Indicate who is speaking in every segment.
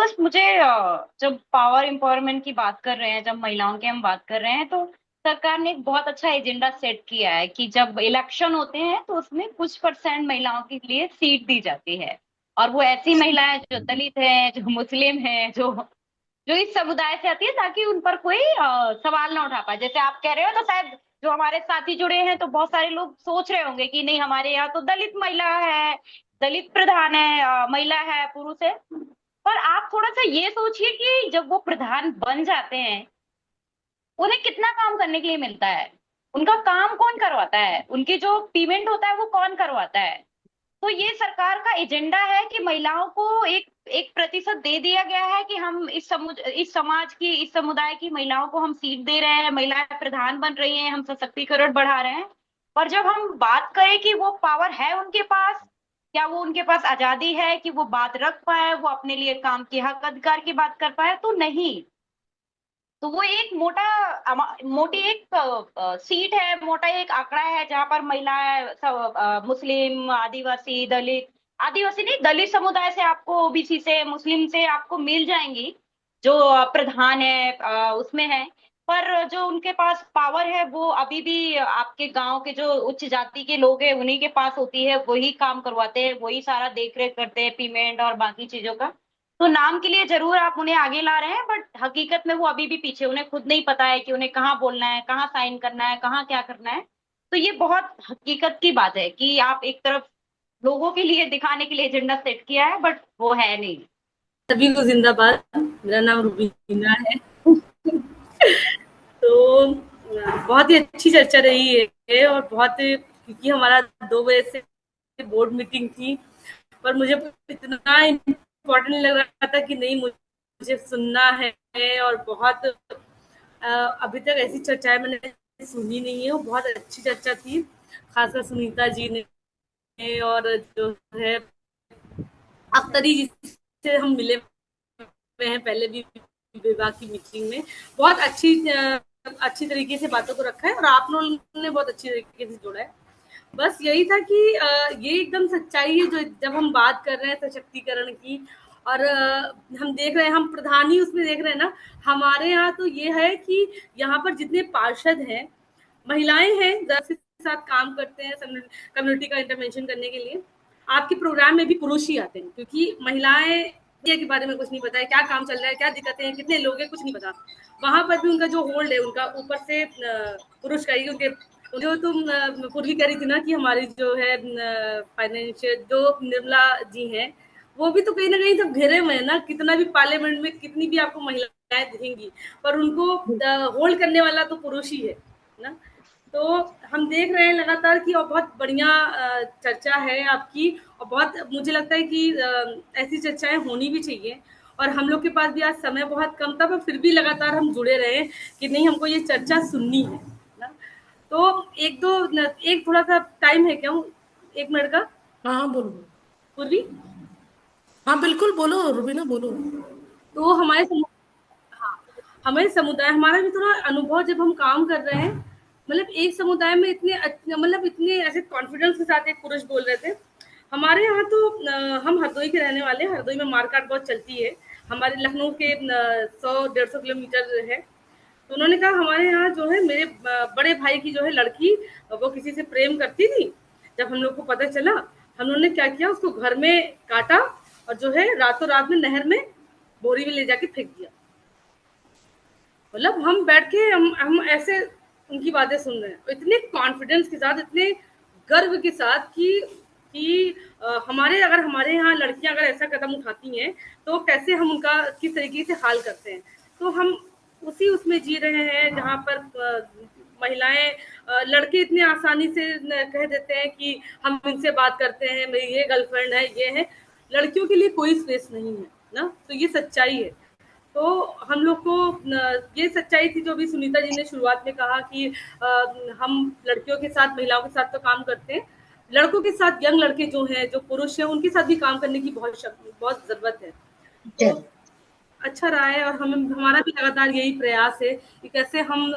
Speaker 1: बस मुझे जब पावर एम्पावरमेंट की बात कर रहे हैं, जब महिलाओं की हम बात कर रहे हैं, तो सरकार ने एक बहुत अच्छा एजेंडा सेट किया है कि जब इलेक्शन होते हैं तो उसमें कुछ परसेंट महिलाओं के लिए सीट दी जाती है। और वो ऐसी महिलाएं जो दलित हैं, जो मुस्लिम हैं, जो जो इस समुदाय से आती है, ताकि उन पर कोई सवाल ना उठा पाए। जैसे आप कह रहे हो, तो शायद जो हमारे साथी जुड़े हैं तो बहुत सारे लोग सोच रहे होंगे कि नहीं, हमारे यहाँ तो दलित महिला है, दलित प्रधान है, महिला है, पुरुष है। पर आप थोड़ा सा ये सोचिए कि जब वो प्रधान बन जाते हैं, उन्हें कितना काम करने के लिए मिलता है। उनका काम कौन करवाता है, उनके जो पेमेंट होता है वो कौन करवाता है। तो ये सरकार का एजेंडा है कि महिलाओं को एक एक प्रतिशत दे दिया गया है कि हम इस समाज की, इस समुदाय की महिलाओं को हम सीट दे रहे हैं, महिलाएं प्रधान बन रही हैं, हम सशक्तिकरण बढ़ा रहे हैं। पर जब हम बात करें कि वो पावर है उनके पास, क्या वो उनके पास आजादी है कि वो बात रख पाए, वो अपने लिए काम के हक अधिकार की बात कर पाए, तो नहीं। तो वो एक मोटी एक सीट है, मोटा एक आंकड़ा है जहां पर महिलाएं मुस्लिम, आदिवासी, दलित, आदिवासी नहीं, दलित समुदाय से आपको, ओबीसी से, मुस्लिम से आपको मिल जाएंगी जो प्रधान है, उसमें है। पर जो उनके पास पावर है वो अभी भी आपके गांव के जो उच्च जाति के लोग हैं उन्हीं के पास होती है, वही काम करवाते हैं, वही सारा देख रेख करते हैं, पेमेंट और बाकी चीजों का। तो नाम के लिए जरूर आप उन्हें आगे ला रहे हैं, बट हकीकत में वो अभी भी पीछे, उन्हें खुद नहीं पता है कि उन्हें कहाँ बोलना है, कहाँ साइन करना है, कहाँ क्या करना है। तो ये बहुत हकीकत की बात है कि आप एक तरफ लोगों के लिए दिखाने के लिए एजेंडा सेट किया है, बट वो है नहीं।
Speaker 2: सभी को जिंदाबाद। मेरा नाम रुबीना है। तो बहुत ही अच्छी चर्चा रही है और बहुत, क्योंकि हमारा 2 बजे से बोर्ड मीटिंग थी, पर मुझे इतना इम्पोर्टेंट लग रहा था कि नहीं, मुझे सुनना है। और बहुत अभी तक ऐसी चर्चाएं मैंने सुनी नहीं है, वो बहुत अच्छी चर्चा थी, खासकर सुनीता जी ने। और जो है अख्तरी जी से हम मिले हुए हैं पहले भी विभाग की मीटिंग में, बहुत अच्छी तरीके से बातों को रखा है और आप लोगों ने बहुत अच्छी तरीके से जोड़ा है। बस यही था कि ये एकदम सच्चाई है जो जब हम बात कर रहे हैं सशक्तिकरण की। और हम देख रहे हैं, हम प्रधान ही उसमें देख रहे हैं ना। हमारे यहाँ तो ये है कि यहाँ पर जितने पार्षद हैं, महिलाएं हैं, 10 के साथ काम करते हैं कम्युनिटी का इंटरवेंशन करने के लिए। आपके प्रोग्राम में भी पुरुष ही आते हैं, क्योंकि महिलाएं ये के बारे में कुछ नहीं पता है, क्या काम चल रहा है, क्या दिक्कतें हैं, कितने लोग हैं, कुछ नहीं पता। वहां पर भी उनका जो होल्ड है, उनका ऊपर से पुरुष का ही, क्योंकि जो तुम पूर्वी कह रही थी ना कि हमारी जो है फाइनेंशियल जो निर्मला जी हैं, वो भी तो कहीं ना कहीं तो घेरे हुए हैं ना, कितना भी पार्लियामेंट में कितनी भी आपको महिलाएं दिखेंगी, पर उनको होल्ड करने वाला तो पुरुष ही है ना। तो हम देख रहे हैं लगातार कि और बहुत बढ़िया चर्चा है आपकी। और बहुत मुझे लगता है कि ऐसी चर्चाएं होनी भी चाहिए। और हम लोग के पास भी आज समय बहुत कम था, पर फिर भी लगातार हम जुड़े रहे कि नहीं, हमको ये चर्चा सुननी है ना। तो एक थोड़ा सा टाइम है क्या, 1 मिनट का,
Speaker 3: हाँ हाँ, बोलो बोलो।
Speaker 2: पूर्वी।
Speaker 3: हाँ बिल्कुल, बोलो रुबीना, बोलो।
Speaker 2: तो हाँ, हमारे समुदाय, हमारा भी थोड़ा अनुभव, जब हम काम कर रहे हैं, मतलब एक समुदाय में मतलब इतने ऐसे कॉन्फिडेंस के साथ एक पुरुष बोल रहे थे। हमारे यहाँ तो हम हरदोई के रहने वाले हैं, हरदोई में मारकाट बहुत चलती है। हमारे लखनऊ के 100-150 किलोमीटर है। तो उन्होंने कहा हमारे यहाँ जो है, मेरे बड़े भाई की जो है लड़की, वो किसी से प्रेम करती थी। जब हम लोग को पता चला, हम लोगों ने क्या किया, उसको घर में काटा और जो है रातों रात में नहर में बोरी में ले जाके फेंक दिया। मतलब हम बैठ के हम ऐसे उनकी बातें सुन रहे हैं, इतने कॉन्फिडेंस के साथ, इतने गर्व के साथ कि अगर हमारे यहाँ लड़कियां अगर ऐसा कदम उठाती हैं, तो कैसे हम उनका किस तरीके से हाल करते हैं। तो हम उसी उसमें जी रहे हैं जहाँ पर महिलाएं, लड़के इतने आसानी से कह देते हैं कि हम इनसे बात करते हैं, मेरी ये गर्लफ्रेंड है, ये है। लड़कियों के लिए कोई स्पेस नहीं है ना, तो ये सच्चाई है। तो हम लोग को ये सच्चाई थी जो भी सुनीता जी ने शुरुआत में कहा कि हम लड़कियों के साथ, महिलाओं के साथ तो काम करते हैं, लड़कों के साथ, यंग लड़के जो हैं, जो पुरुष हैं, उनके साथ भी काम करने की बहुत जरूरत है। तो अच्छा रहा है। और हमारा भी लगातार यही प्रयास है कि कैसे हम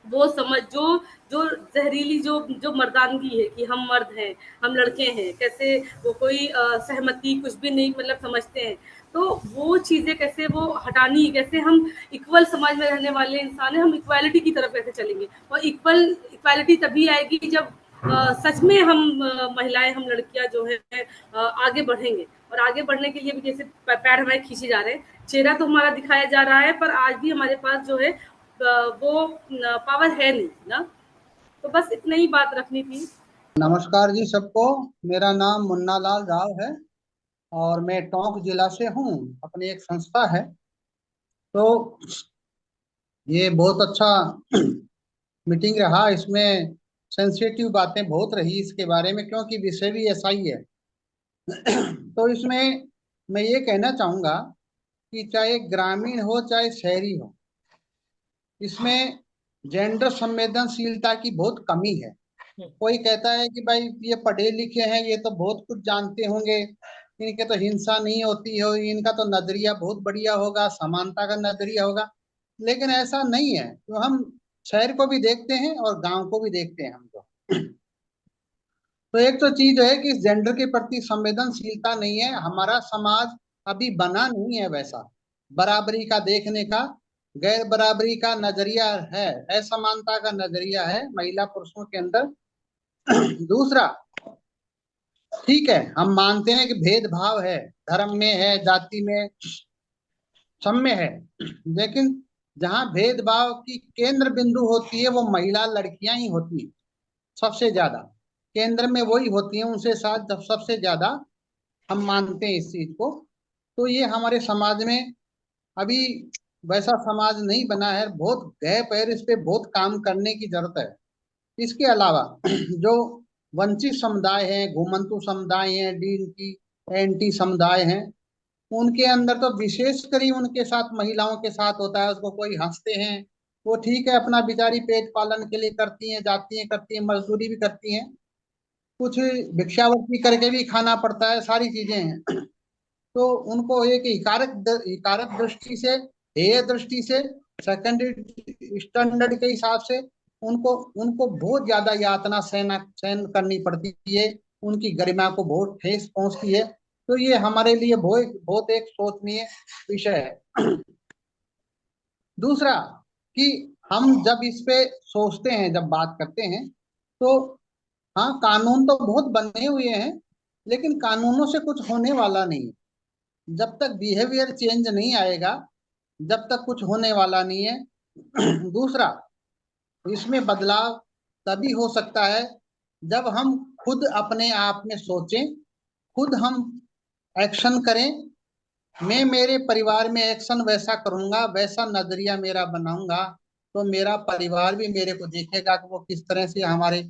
Speaker 2: वो समझ जो जो जहरीली जो जो मर्दानगी है कि हम मर्द हैं, हम लड़के हैं, कैसे वो कोई सहमति कुछ भी नहीं मतलब समझते हैं। तो वो चीजें कैसे वो हटानी, कैसे हम इक्वल समाज में रहने वाले इंसान हैं, हम इक्वालिटी की तरफ कैसे चलेंगे। और इक्वालिटी तभी आएगी जब सच में हम महिलाएं, हम लड़कियां जो है आगे बढ़ेंगे। और आगे बढ़ने के लिए भी जैसे पैर हमारे खींचे जा रहे हैं, चेहरा तो हमारा दिखाया जा रहा है, पर आज भी हमारे पास जो है वो पावर है नहीं ना। तो बस इतना ही बात रखनी थी।
Speaker 4: नमस्कार जी सबको। मेरा नाम मुन्ना लाल राव है और मैं टोंक जिला से हूँ। अपनी एक संस्था है। तो ये बहुत अच्छा मीटिंग रहा। इसमें सेंसिटिव बातें बहुत रही इसके बारे में, क्योंकि विषय भी ऐसा ही है। तो इसमें मैं ये कहना चाहूँगा कि चाहे ग्रामीण हो चाहे शहरी हो, इसमें जेंडर संवेदनशीलता की बहुत कमी है। कोई कहता है कि भाई ये पढ़े लिखे हैं, ये तो बहुत कुछ जानते होंगे, इनके तो हिंसा नहीं होती हो, इनका तो नजरिया बहुत बढ़िया होगा, समानता का नजरिया होगा। लेकिन ऐसा नहीं है। तो हम शहर को भी देखते हैं और गांव को भी देखते हैं हम तो। तो एक तो चीज है कि इस जेंडर के प्रति संवेदनशीलता नहीं है। हमारा समाज अभी बना नहीं है वैसा, बराबरी का देखने का, गैर बराबरी का नजरिया है, असमानता का नजरिया है महिला पुरुषों के अंदर। दूसरा, ठीक है, हम मानते हैं कि भेदभाव है, धर्म में है, जाति में, सब में है। लेकिन जहाँ भेदभाव की केंद्र बिंदु होती है वो महिला लड़कियां ही होती हैं। सबसे ज्यादा केंद्र में वही होती हैं, उनसे साथ जब सबसे ज्यादा हम मानते हैं इस चीज को। तो ये हमारे समाज में अभी वैसा समाज नहीं बना है, बहुत गैप है, इस पे बहुत काम करने की जरूरत है। इसके अलावा जो वंचित समुदाय हैं, घुमंतु समुदाय हैं, डीन की एंटी समुदाय हैं, उनके अंदर तो विशेषकर ही उनके साथ, महिलाओं के साथ होता है। उसको कोई हंसते हैं, वो ठीक है, अपना बेचारी पेट पालन के लिए करती हैं, जाती हैं, करती हैं, मजदूरी भी करती हैं, कुछ भिक्षावृत्ति करके भी खाना पड़ता है, सारी चीजें हैं। तो उनको एक हिकारक दृष्टि से, हेय दृष्टि से, सेकेंडरी स्टैंडर्ड के हिसाब से उनको उनको बहुत ज्यादा यातना सहन करनी पड़ती है। उनकी गरिमा को बहुत ठेस पहुंचती है। तो ये हमारे लिए बहुत बहुत एक सोचनीय विषय है। दूसरा, कि हम जब इस पे सोचते हैं, जब बात करते हैं, तो हाँ, कानून तो बहुत बने हुए हैं, लेकिन कानूनों से कुछ होने वाला नहीं है। जब तक बिहेवियर चेंज नहीं आएगा, जब तक कुछ होने वाला नहीं है। दूसरा, इसमें बदलाव तभी हो सकता है जब हम खुद अपने आप में सोचें, खुद हम एक्शन करें। मैं मेरे परिवार में एक्शन वैसा करूंगा, वैसा नजरिया मेरा बनाऊंगा, तो मेरा परिवार भी मेरे को देखेगा कि वो किस तरह से हमारे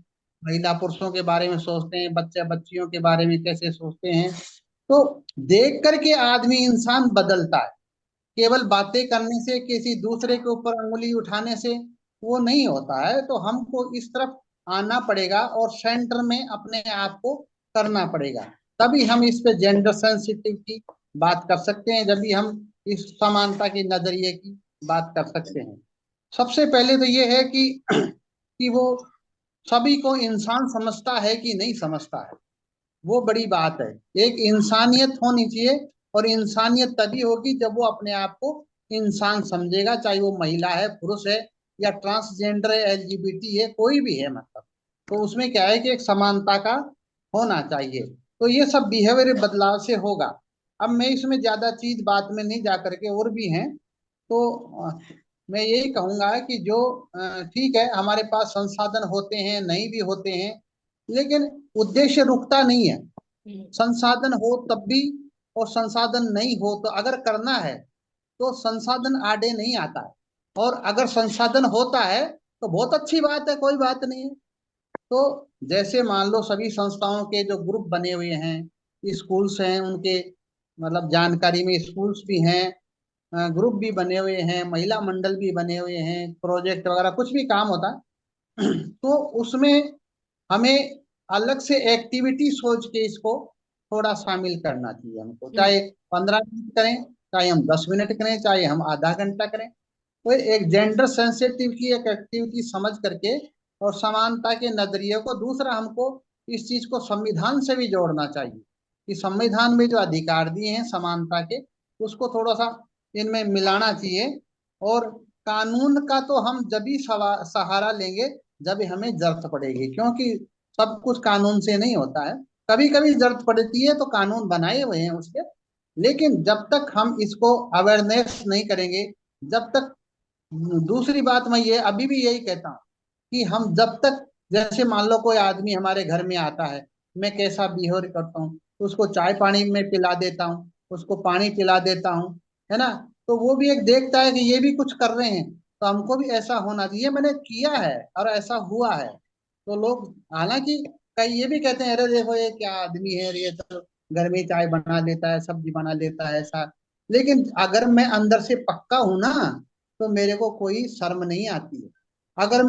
Speaker 4: महिला पुरुषों के बारे में सोचते हैं, बच्चे बच्चियों के बारे में कैसे सोचते हैं। तो देख करके आदमी, इंसान बदलता है। केवल बातें करने से, किसी दूसरे के ऊपर अंगुली उठाने से वो नहीं होता है। तो हमको इस तरफ आना पड़ेगा और सेंटर में अपने आप को करना पड़ेगा। तभी हम इस पे जेंडर सेंसिटिव की बात कर सकते हैं, जब भी हम इस समानता के नजरिए की बात कर सकते हैं। सबसे पहले तो ये है कि वो सभी को इंसान समझता है कि नहीं समझता है, वो बड़ी बात है। एक इंसानियत होनी चाहिए, और इंसानियत तभी होगी जब वो अपने आप को इंसान समझेगा, चाहे वो महिला है, पुरुष है, या ट्रांसजेंडर है, एलजीबीटी है, कोई भी है, मतलब। तो उसमें क्या है कि एक समानता का होना चाहिए। तो ये सब बिहेवियर बदलाव से होगा। अब मैं इसमें ज्यादा चीज बात में नहीं जा करके, और भी हैं, तो मैं यही कहूंगा कि जो ठीक है, हमारे पास संसाधन होते हैं, नहीं भी होते हैं, लेकिन उद्देश्य रुकता नहीं है। संसाधन हो तब भी, और संसाधन नहीं हो तो, अगर करना है तो संसाधन आड़े नहीं आता है। और अगर संसाधन होता है तो बहुत अच्छी बात है, कोई बात नहीं है। तो जैसे मान लो सभी संस्थाओं के जो ग्रुप बने हुए हैं, स्कूल्स हैं उनके, मतलब जानकारी में स्कूल्स भी हैं, ग्रुप भी बने हुए हैं, महिला मंडल भी बने हुए हैं, प्रोजेक्ट वगैरह कुछ भी काम होता है, तो उसमें हमें अलग से एक्टिविटी सोच के इसको थोड़ा शामिल करना चाहिए हमको। चाहे 15 मिनट करें, चाहे हम 10 मिनट करें, चाहे हम आधा घंटा करें। तो एक जेंडर सेंसिटिव की एक एक्टिविटी समझ करके, और समानता के नजरिए को, दूसरा हमको इस चीज को संविधान से भी जोड़ना चाहिए कि संविधान में जो अधिकार दिए हैं समानता के, उसको थोड़ा सा इनमें मिलाना चाहिए। और कानून का तो हम जब भी सहारा लेंगे जब हमें जरूरत पड़ेगी, क्योंकि सब कुछ कानून से नहीं होता है। कभी कभी जरूरत पड़ती है तो कानून बनाए हुए हैं उसके, लेकिन जब तक हम इसको अवेयरनेस नहीं करेंगे, जब तक। दूसरी बात मैं ये अभी भी यही कहता हूँ कि हम जब तक, जैसे मान लो कोई आदमी हमारे घर में आता है, मैं कैसा बिहेव करता हूँ, उसको चाय पानी में पिला देता हूँ, उसको पानी पिला देता हूँ, है ना। तो वो भी एक देखता है कि ये भी कुछ कर रहे हैं, तो हमको भी ऐसा होना चाहिए। मैंने किया है और ऐसा हुआ है। तो लोग, हालांकि कई ये भी कहते हैं, अरे देखो ये क्या आदमी है, ये तो घर में चाय बना लेता है, सब्जी बना लेता है, ऐसा। लेकिन अगर मैं अंदर से पक्का हूं ना, तो मेरे को कोई शर्म नहीं आती है। अगर